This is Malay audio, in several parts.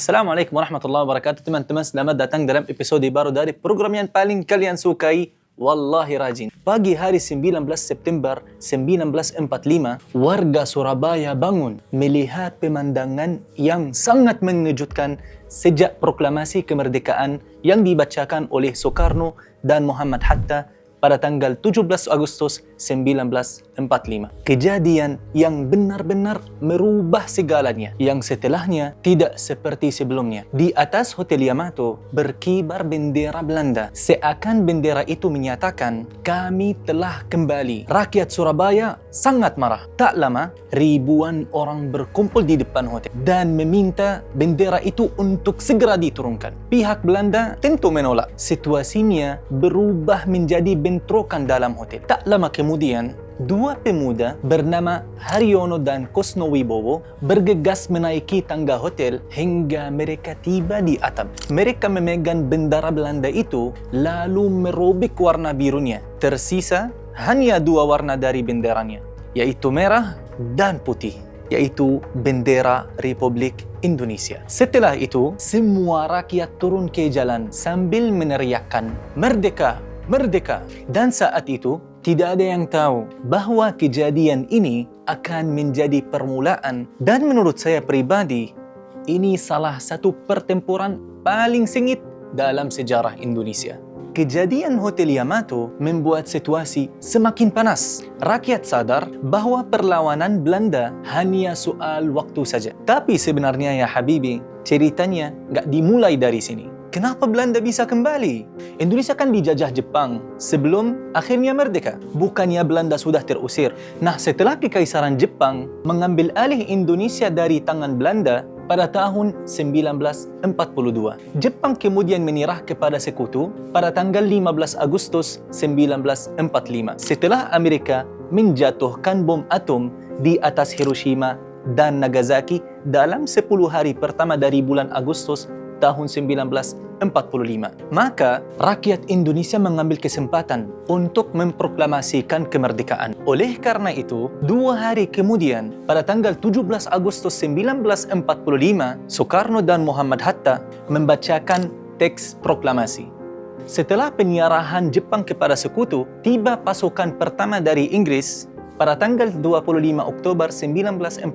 Assalamualaikum warahmatullahi wabarakatuh. Teman-teman, selamat datang dalam episode baru dari program yang paling kalian sukai, Wallahi Rajin. Pagi hari 19 September 1945, warga Surabaya bangun melihat pemandangan yang sangat mengejutkan sejak proklamasi kemerdekaan yang dibacakan oleh Soekarno dan Muhammad Hatta pada tanggal 17 Agustus 1945. Kejadian yang benar-benar merubah segalanya, yang setelahnya tidak seperti sebelumnya. Di atas Hotel Yamato berkibar bendera Belanda. Seakan bendera itu menyatakan, kami telah kembali. Rakyat Surabaya sangat marah. Tak lama, ribuan orang berkumpul di depan hotel dan meminta bendera itu untuk segera diturunkan. Pihak Belanda tentu menolak. Situasinya berubah menjadi bentrokan dalam hotel. Tak lama kemudian, dua pemuda bernama Haryono dan Kusno Wibowo bergegas menaiki tangga hotel hingga mereka tiba di atap. Mereka memegang bendera Belanda itu lalu merobek warna birunya. Tersisa hanya dua warna dari benderanya, yaitu merah dan putih, yaitu bendera Republik Indonesia. Setelah itu, semua rakyat turun ke jalan sambil meneriakkan Merdeka! Merdeka! Dan saat itu, tidak ada yang tahu bahwa kejadian ini akan menjadi permulaan, dan menurut saya pribadi, ini salah satu pertempuran paling sengit dalam sejarah Indonesia. Kejadian Hotel Yamato membuat situasi semakin panas. Rakyat sadar bahwa perlawanan Belanda hanya soal waktu saja. Tapi sebenarnya ya Habibi, ceritanya nggak dimulai dari sini. Kenapa Belanda bisa kembali? Indonesia kan dijajah Jepang sebelum akhirnya merdeka. Bukannya Belanda sudah terusir. Nah, setelah Kekaisaran Jepang mengambil alih Indonesia dari tangan Belanda pada tahun 1942. Jepang kemudian menyerah kepada sekutu pada tanggal 15 Agustus 1945. Setelah Amerika menjatuhkan bom atom di atas Hiroshima dan Nagasaki dalam 10 hari pertama dari bulan Agustus tahun 1945. Maka rakyat Indonesia mengambil kesempatan untuk memproklamasikan kemerdekaan. Oleh karena itu, 2 hari kemudian, pada tanggal 17 Agustus 1945, Soekarno dan Muhammad Hatta membacakan teks proklamasi. Setelah penyerahan Jepang kepada sekutu, tiba pasukan pertama dari Inggris pada tanggal 25 Oktober 1945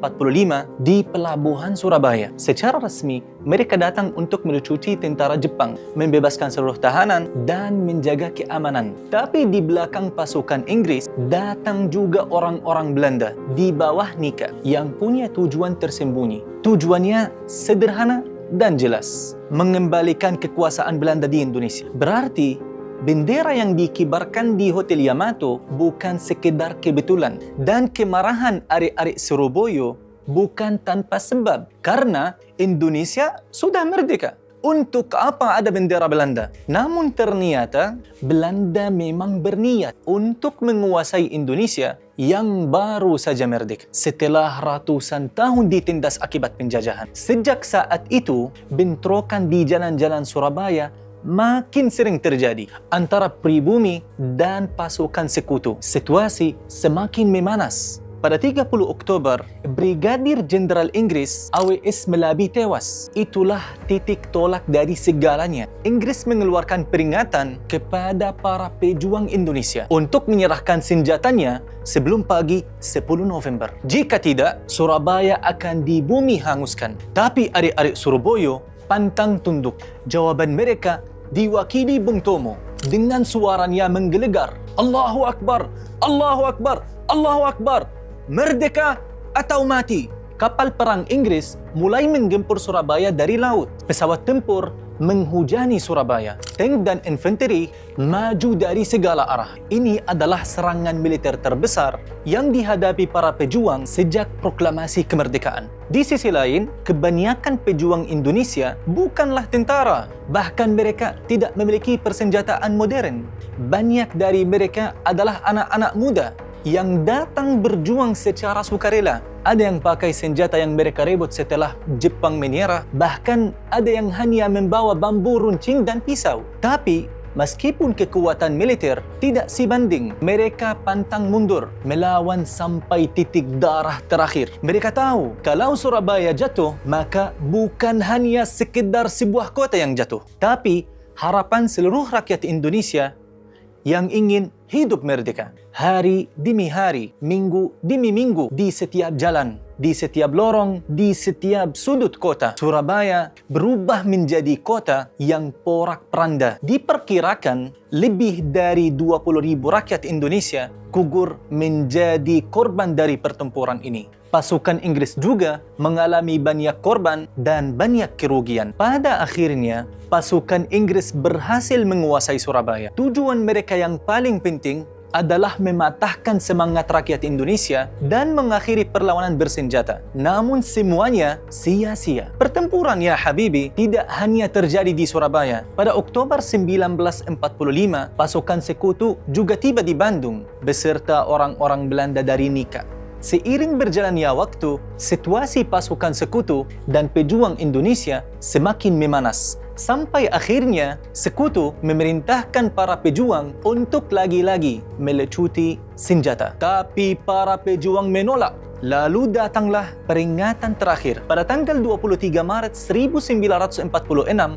di Pelabuhan Surabaya. Secara resmi, mereka datang untuk melucuti tentara Jepang, membebaskan seluruh tahanan, dan menjaga keamanan. Tapi di belakang pasukan Inggris, datang juga orang-orang Belanda di bawah Nika yang punya tujuan tersembunyi. Tujuannya sederhana dan jelas, mengembalikan kekuasaan Belanda di Indonesia. Berarti, bendera yang dikibarkan di Hotel Yamato bukan sekedar kebetulan, dan kemarahan arek-arek Surabaya bukan tanpa sebab, karena Indonesia sudah merdeka. Untuk apa ada bendera Belanda? Namun ternyata Belanda memang berniat untuk menguasai Indonesia yang baru saja merdeka setelah ratusan tahun ditindas akibat penjajahan. Sejak saat itu, bentrokan di jalan-jalan Surabaya makin sering terjadi antara pribumi dan pasukan sekutu. Situasi semakin memanas. Pada 30 Oktober, Brigadir Jenderal Inggris A.W.S. Melabi tewas. Itulah titik tolak dari segalanya. Inggris mengeluarkan peringatan kepada para pejuang Indonesia untuk menyerahkan senjatanya sebelum pagi 10 November. Jika tidak, Surabaya akan dibumi hanguskan. Tapi adik-adik Surabaya pantang tunduk. Jawaban mereka diwakili Bung Tomo dengan suaranya menggelegar. Allahu Akbar, Allahu Akbar, Allahu Akbar. Merdeka atau mati. Kapal perang Inggris mulai menggempur Surabaya dari laut. Pesawat tempur menghujani Surabaya. Tank dan infanteri maju dari segala arah. Ini adalah serangan militer terbesar yang dihadapi para pejuang sejak proklamasi kemerdekaan. Di sisi lain, kebanyakan pejuang Indonesia bukanlah tentara. Bahkan mereka tidak memiliki persenjataan modern. Banyak dari mereka adalah anak-anak muda yang datang berjuang secara sukarela. Ada yang pakai senjata yang mereka rebut setelah Jepang menyerah. Bahkan ada yang hanya membawa bambu runcing dan pisau. Tapi Meskipun kekuatan militer tidak sebanding, mereka pantang mundur melawan sampai titik darah terakhir. Mereka tahu kalau Surabaya jatuh, maka bukan hanya sekedar sebuah kota yang jatuh, tapi harapan seluruh rakyat Indonesia yang ingin hidup merdeka. Hari demi hari, minggu demi minggu, di setiap jalan, di setiap lorong, di setiap sudut kota, Surabaya berubah menjadi kota yang porak-poranda. Diperkirakan lebih dari 20.000 rakyat Indonesia gugur menjadi korban dari pertempuran ini. Pasukan Inggris juga mengalami banyak korban dan banyak kerugian. Pada akhirnya, pasukan Inggris berhasil menguasai Surabaya. Tujuan mereka yang paling penting adalah mematahkan semangat rakyat Indonesia dan mengakhiri perlawanan bersenjata. Namun semuanya sia-sia. Pertempuran, ya Habibi, tidak hanya terjadi di Surabaya. Pada Oktober 1945, pasukan Sekutu juga tiba di Bandung beserta orang-orang Belanda dari Nika. Seiring berjalannya waktu, situasi pasukan Sekutu dan pejuang Indonesia semakin memanas. Sampai akhirnya, Sekutu memerintahkan para pejuang untuk lagi-lagi melecuti senjata. Tapi para pejuang menolak. Lalu datanglah peringatan terakhir. Pada tanggal 23 Maret 1946,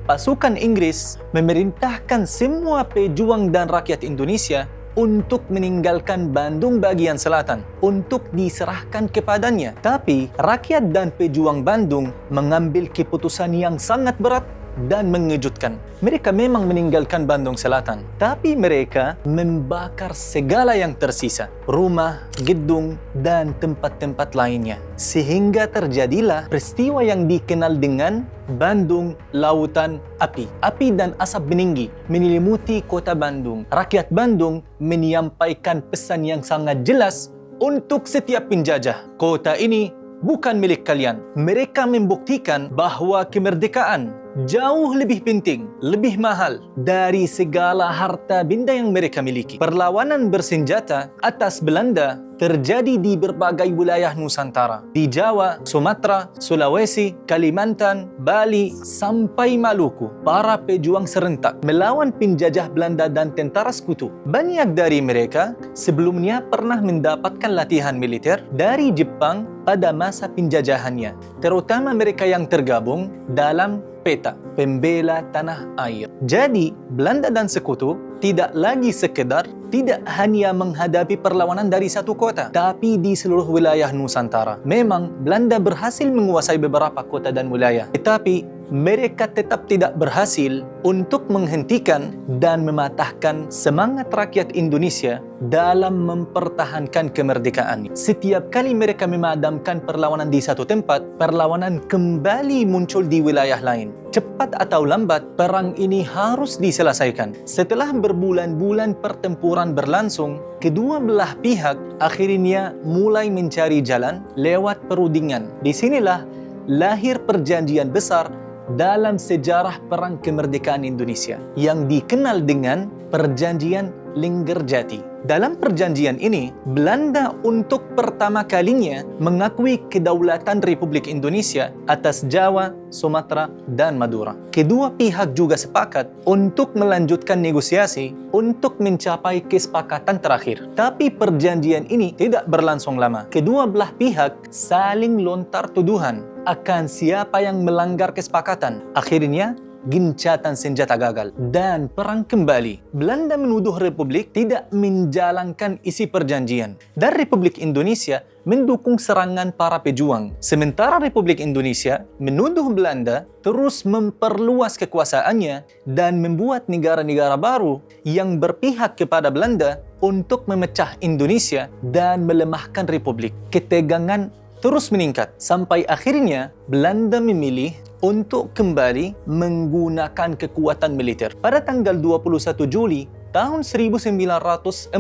pasukan Inggris memerintahkan semua pejuang dan rakyat Indonesia untuk meninggalkan Bandung bagian selatan untuk diserahkan kepadanya. Tapi rakyat dan pejuang Bandung mengambil keputusan yang sangat berat dan mengejutkan. Mereka memang meninggalkan Bandung Selatan, tapi mereka membakar segala yang tersisa, rumah, gedung, dan tempat-tempat lainnya. Sehingga terjadilah peristiwa yang dikenal dengan Bandung Lautan Api. Api dan asap meninggi menyelimuti kota Bandung. Rakyat Bandung menyampaikan pesan yang sangat jelas untuk setiap penjajah. Kota ini bukan milik kalian. Mereka membuktikan bahwa kemerdekaan jauh lebih penting, lebih mahal dari segala harta benda yang mereka miliki. Perlawanan bersenjata atas Belanda terjadi di berbagai wilayah Nusantara. Di Jawa, Sumatera, Sulawesi, Kalimantan, Bali, sampai Maluku. Para pejuang serentak melawan penjajah Belanda dan tentara Sekutu. Banyak dari mereka sebelumnya pernah mendapatkan latihan militer dari Jepang pada masa penjajahannya. Terutama mereka yang tergabung dalam PETA, Pembela Tanah Air. Jadi, Belanda dan Sekutu tidak lagi sekedar tidak hanya menghadapi perlawanan dari satu kota, tapi di seluruh wilayah Nusantara. Memang, Belanda berhasil menguasai beberapa kota dan wilayah, tetapi mereka tetap tidak berhasil untuk menghentikan dan mematahkan semangat rakyat Indonesia dalam mempertahankan kemerdekaan. Setiap kali mereka memadamkan perlawanan di satu tempat, perlawanan kembali muncul di wilayah lain. Cepat atau lambat, perang ini harus diselesaikan. Setelah berbulan-bulan pertempuran berlangsung, kedua belah pihak akhirnya mulai mencari jalan lewat perundingan. Disinilah lahir perjanjian besar dalam sejarah perang kemerdekaan Indonesia yang dikenal dengan Perjanjian Linggarjati. Dalam perjanjian ini, Belanda untuk pertama kalinya mengakui kedaulatan Republik Indonesia atas Jawa, Sumatera, dan Madura. Kedua pihak juga sepakat untuk melanjutkan negosiasi untuk mencapai kesepakatan terakhir. Tapi perjanjian ini tidak berlangsung lama. Kedua belah pihak saling lontar tuduhan akan siapa yang melanggar kesepakatan. Akhirnya, gencatan senjata gagal dan perang kembali. Belanda menuduh Republik tidak menjalankan isi perjanjian dan Republik Indonesia mendukung serangan para pejuang. Sementara Republik Indonesia menuduh Belanda terus memperluas kekuasaannya dan membuat negara-negara baru yang berpihak kepada Belanda untuk memecah Indonesia dan melemahkan Republik. Ketegangan terus meningkat sampai akhirnya Belanda memilih untuk kembali menggunakan kekuatan militer. Pada tanggal 21 Juli tahun 1947,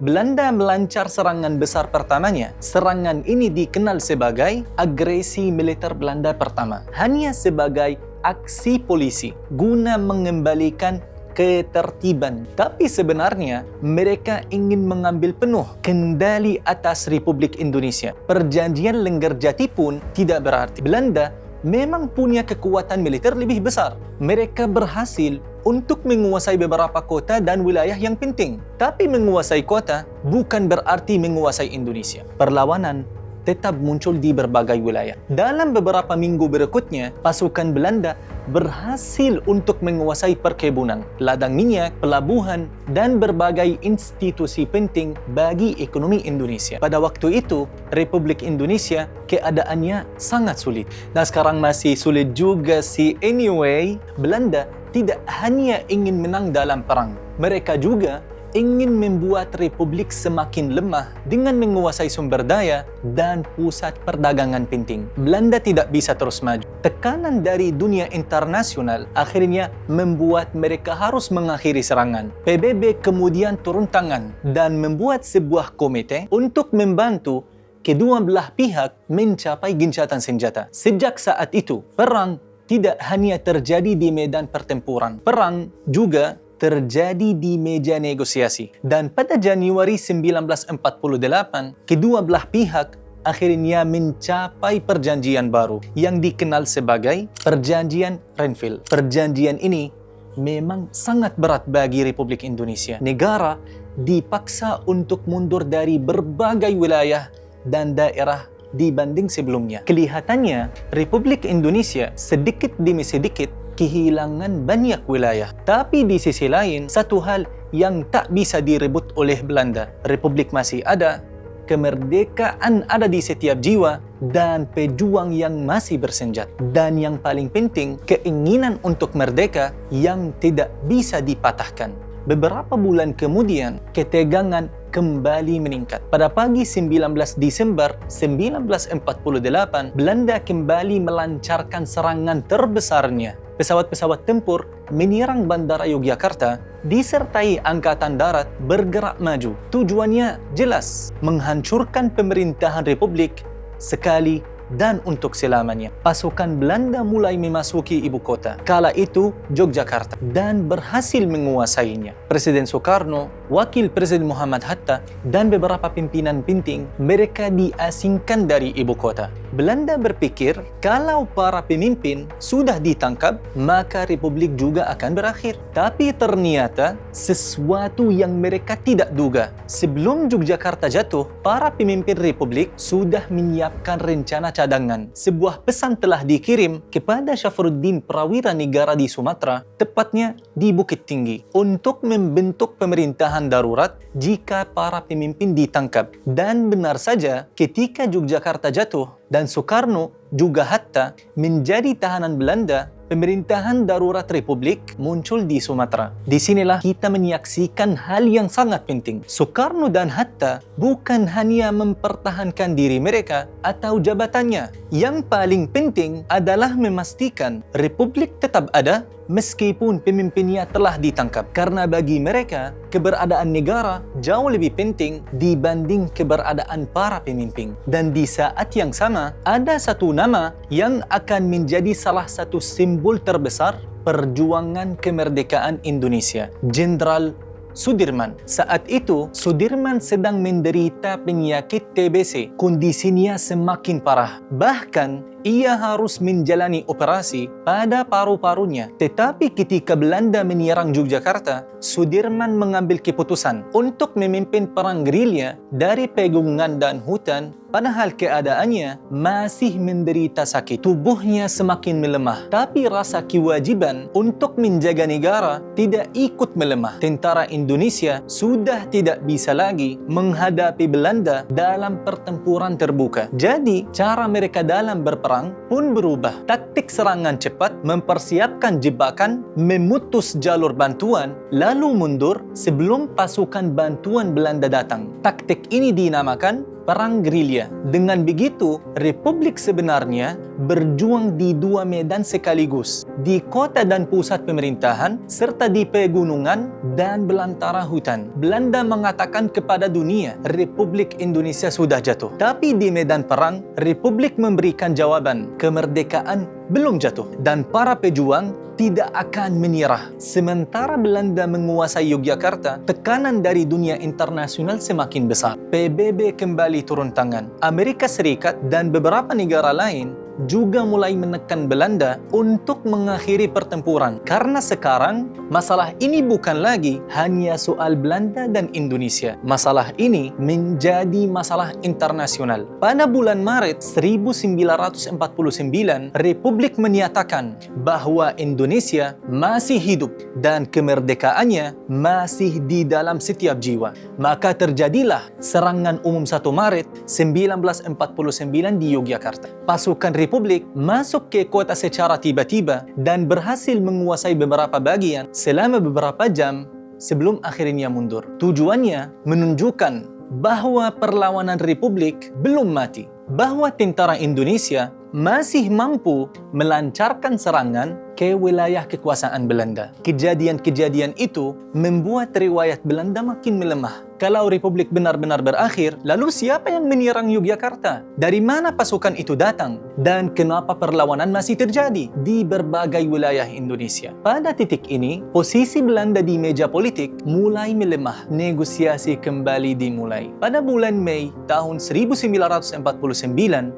Belanda melancar serangan besar pertamanya. Serangan ini dikenal sebagai agresi militer Belanda pertama. Hanya sebagai aksi polisi guna mengembalikan ketertiban. Tapi sebenarnya mereka ingin mengambil penuh kendali atas Republik Indonesia. Perjanjian Linggarjati pun tidak berarti. Belanda memang punya kekuatan militer lebih besar. Mereka berhasil untuk menguasai beberapa kota dan wilayah yang penting. Tapi menguasai kota bukan berarti menguasai Indonesia. Perlawanan tetap muncul di berbagai wilayah. Dalam beberapa minggu berikutnya, pasukan Belanda berhasil untuk menguasai perkebunan, ladang minyak, pelabuhan, dan berbagai institusi penting bagi ekonomi Indonesia. Pada waktu itu, Republik Indonesia keadaannya sangat sulit. Dan sekarang masih sulit juga sih. Anyway, Belanda tidak hanya ingin menang dalam perang. Mereka juga ingin membuat Republik semakin lemah dengan menguasai sumber daya dan pusat perdagangan penting. Belanda tidak bisa terus maju. Tekanan dari dunia internasional akhirnya membuat mereka harus mengakhiri serangan. PBB kemudian turun tangan dan membuat sebuah komite untuk membantu kedua belah pihak mencapai gencatan senjata. Sejak saat itu, perang tidak hanya terjadi di medan pertempuran. Perang juga terjadi di meja negosiasi. Dan pada Januari 1948, kedua belah pihak akhirnya mencapai perjanjian baru yang dikenal sebagai Perjanjian Renville. Perjanjian ini memang sangat berat bagi Republik Indonesia. Negara dipaksa untuk mundur dari berbagai wilayah dan daerah dibanding sebelumnya. Kelihatannya, Republik Indonesia sedikit demi sedikit kehilangan banyak wilayah. Tapi di sisi lain, satu hal yang tak bisa direbut oleh Belanda. Republik masih ada, kemerdekaan ada di setiap jiwa, dan pejuang yang masih bersenjata. Dan yang paling penting, keinginan untuk merdeka yang tidak bisa dipatahkan. Beberapa bulan kemudian, ketegangan kembali meningkat. Pada pagi 19 Desember 1948, Belanda kembali melancarkan serangan terbesarnya. Pesawat-pesawat tempur menyerang Bandara Yogyakarta disertai Angkatan Darat bergerak maju. Tujuannya jelas, menghancurkan pemerintahan Republik sekali dan untuk selamanya. Pasukan Belanda mulai memasuki ibu kota, kala itu Yogyakarta, dan berhasil menguasainya. Presiden Soekarno, Wakil Presiden Muhammad Hatta, dan beberapa pimpinan penting mereka diasingkan dari ibu kota. Belanda berpikir kalau para pemimpin sudah ditangkap, maka Republik juga akan berakhir. Tapi ternyata sesuatu yang mereka tidak duga. Sebelum Yogyakarta jatuh, para pemimpin Republik sudah menyiapkan rencana cadangan. Sebuah pesan telah dikirim kepada Syafruddin Prawira Negara di Sumatera, tepatnya di Bukit Tinggi, untuk membentuk pemerintahan darurat jika para pemimpin ditangkap. Dan benar saja, ketika Yogyakarta jatuh dan Soekarno juga Hatta menjadi tahanan Belanda, pemerintahan darurat Republik muncul di Sumatera. Di sinilah kita menyaksikan hal yang sangat penting. Soekarno dan Hatta bukan hanya mempertahankan diri mereka atau jabatannya. Yang paling penting adalah memastikan Republik tetap ada meskipun pemimpinnya telah ditangkap. Karena bagi mereka, keberadaan negara jauh lebih penting dibanding keberadaan para pemimpin. Dan di saat yang sama, ada satu nama yang akan menjadi salah satu simbol terbesar perjuangan kemerdekaan Indonesia, Jenderal Sudirman. Saat itu, Sudirman sedang menderita penyakit TBC. Kondisinya semakin parah. Bahkan, ia harus menjalani operasi pada paru-parunya. Tetapi ketika Belanda menyerang Yogyakarta, Sudirman mengambil keputusan untuk memimpin perang gerilya dari pegunungan dan hutan, padahal keadaannya masih menderita sakit. Tubuhnya semakin melemah, tapi rasa kewajiban untuk menjaga negara tidak ikut melemah. Tentara Indonesia sudah tidak bisa lagi menghadapi Belanda dalam pertempuran terbuka. Jadi, cara mereka dalam berperang pun berubah. Taktik serangan cepat, mempersiapkan jebakan, memutus jalur bantuan, lalu mundur sebelum pasukan bantuan Belanda datang. Taktik ini dinamakan perang gerilya. Dengan begitu, Republik sebenarnya berjuang di dua medan sekaligus, di kota dan pusat pemerintahan, serta di pegunungan dan belantara hutan. Belanda mengatakan kepada dunia, Republik Indonesia sudah jatuh. Tapi di medan perang, Republik memberikan jawaban, kemerdekaan belum jatuh. Dan para pejuang tidak akan menyerah. Sementara Belanda menguasai Yogyakarta, tekanan dari dunia internasional semakin besar. PBB kembali turun tangan. Amerika Serikat dan beberapa negara lain juga mulai menekan Belanda untuk mengakhiri pertempuran. Karena sekarang masalah ini bukan lagi hanya soal Belanda dan Indonesia. Masalah ini menjadi masalah internasional. Pada bulan Maret 1949, Republik menyatakan bahwa Indonesia masih hidup dan kemerdekaannya masih di dalam setiap jiwa. Maka terjadilah serangan umum 1 Maret 1949 di Yogyakarta. Pasukan Republik masuk ke kota secara tiba-tiba dan berhasil menguasai beberapa bagian selama beberapa jam sebelum akhirnya mundur. Tujuannya menunjukkan bahwa perlawanan Republik belum mati, bahwa tentara Indonesia masih mampu melancarkan serangan ke wilayah kekuasaan Belanda. Kejadian-kejadian itu membuat riwayat Belanda makin melemah. Kalau Republik benar-benar berakhir, lalu siapa yang menyerang Yogyakarta? Dari mana pasukan itu datang? Dan kenapa perlawanan masih terjadi di berbagai wilayah Indonesia? Pada titik ini, posisi Belanda di meja politik mulai melemah. Negosiasi kembali dimulai. Pada bulan Mei tahun 1949,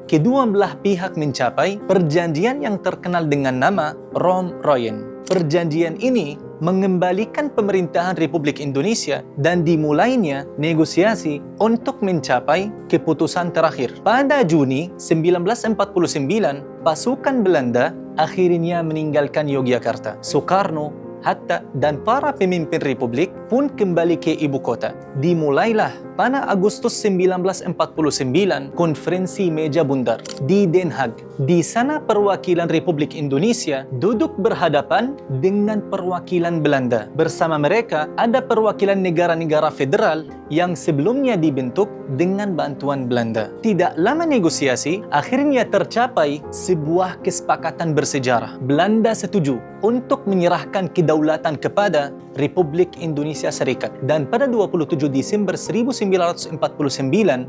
kedua belah pihak mencapai perjanjian yang terkenal dengan nama Rom-Royen. Perjanjian ini mengembalikan pemerintahan Republik Indonesia dan dimulainya negosiasi untuk mencapai keputusan terakhir. Pada Juni 1949, pasukan Belanda akhirnya meninggalkan Yogyakarta. Soekarno, Hatta, dan para pemimpin Republik pun kembali ke ibu kota. Dimulailah pada Agustus 1949 konferensi meja bundar di Den Haag. Di sana perwakilan Republik Indonesia duduk berhadapan dengan perwakilan Belanda. Bersama mereka ada perwakilan negara-negara federal yang sebelumnya dibentuk dengan bantuan Belanda. Tidak lama negosiasi, akhirnya tercapai sebuah kesepakatan bersejarah. Belanda setuju untuk menyerahkan kedaulatan kepada Republik Indonesia Serikat. Dan pada 27 Desember 1949,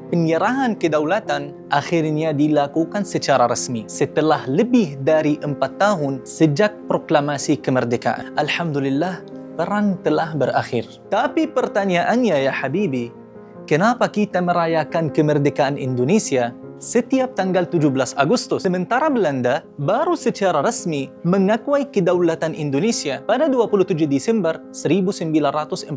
penyerahan kedaulatan akhirnya dilakukan secara resmi setelah lebih dari 4 tahun sejak proklamasi kemerdekaan. Alhamdulillah, perang telah berakhir. Tapi pertanyaannya ya Habibi, kenapa kita merayakan kemerdekaan Indonesia setiap tanggal 17 Agustus, sementara Belanda baru secara resmi mengakui kedaulatan Indonesia pada 27 Desember 1949.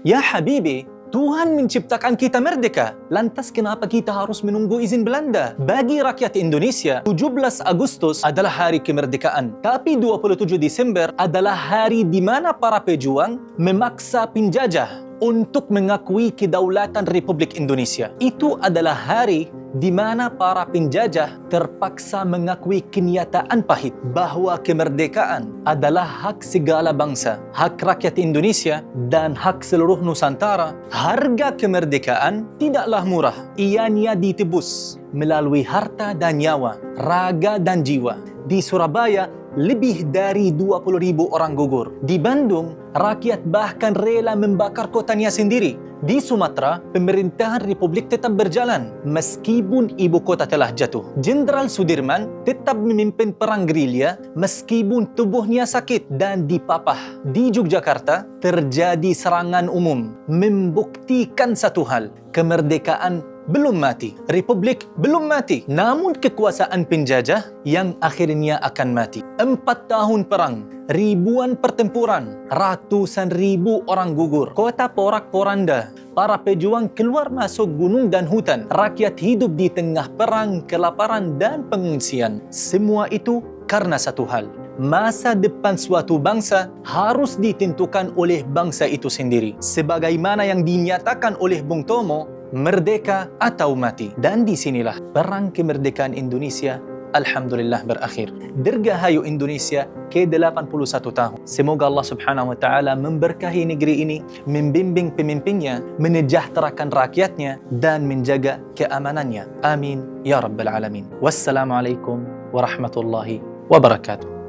Ya Habibi, Tuhan menciptakan kita merdeka. Lantas kenapa kita harus menunggu izin Belanda? Bagi rakyat Indonesia, 17 Agustus adalah hari kemerdekaan. Tapi 27 Desember adalah hari di mana para pejuang memaksa penjajah untuk mengakui kedaulatan Republik Indonesia. Itu adalah hari di mana para penjajah terpaksa mengakui kenyataan pahit bahwa kemerdekaan adalah hak segala bangsa, hak rakyat Indonesia, dan hak seluruh Nusantara. Harga kemerdekaan tidaklah murah. Ianya ditebus melalui harta dan nyawa, raga dan jiwa. Di Surabaya, lebih dari 20.000 orang gugur. Di Bandung, rakyat bahkan rela membakar kotanya sendiri. Di Sumatera, pemerintahan Republik tetap berjalan meskipun ibu kota telah jatuh. Jenderal Sudirman tetap memimpin perang gerilya meskipun tubuhnya sakit. Dan di Papah, di Yogyakarta, terjadi serangan umum. Membuktikan satu hal, kemerdekaan belum mati, Republik belum mati, namun kekuasaan penjajah yang akhirnya akan mati. 4 tahun perang, ribuan pertempuran, ratusan ribu orang gugur, kota porak-poranda, para pejuang keluar masuk gunung dan hutan, rakyat hidup di tengah perang, kelaparan, dan pengungsian. Semua itu karena satu hal, masa depan suatu bangsa harus ditentukan oleh bangsa itu sendiri. Sebagaimana yang dinyatakan oleh Bung Tomo, merdeka atau mati. Dan disinilah perang kemerdekaan Indonesia alhamdulillah berakhir. Dirgahayu Indonesia ke-81 tahun. Semoga Allah Subhanahu wa taala memberkahi negeri ini, membimbing pemimpinnya, menyejahterakan rakyatnya, dan menjaga keamanannya. Amin ya rabbal alamin. Wassalamualaikum warahmatullahi wabarakatuh.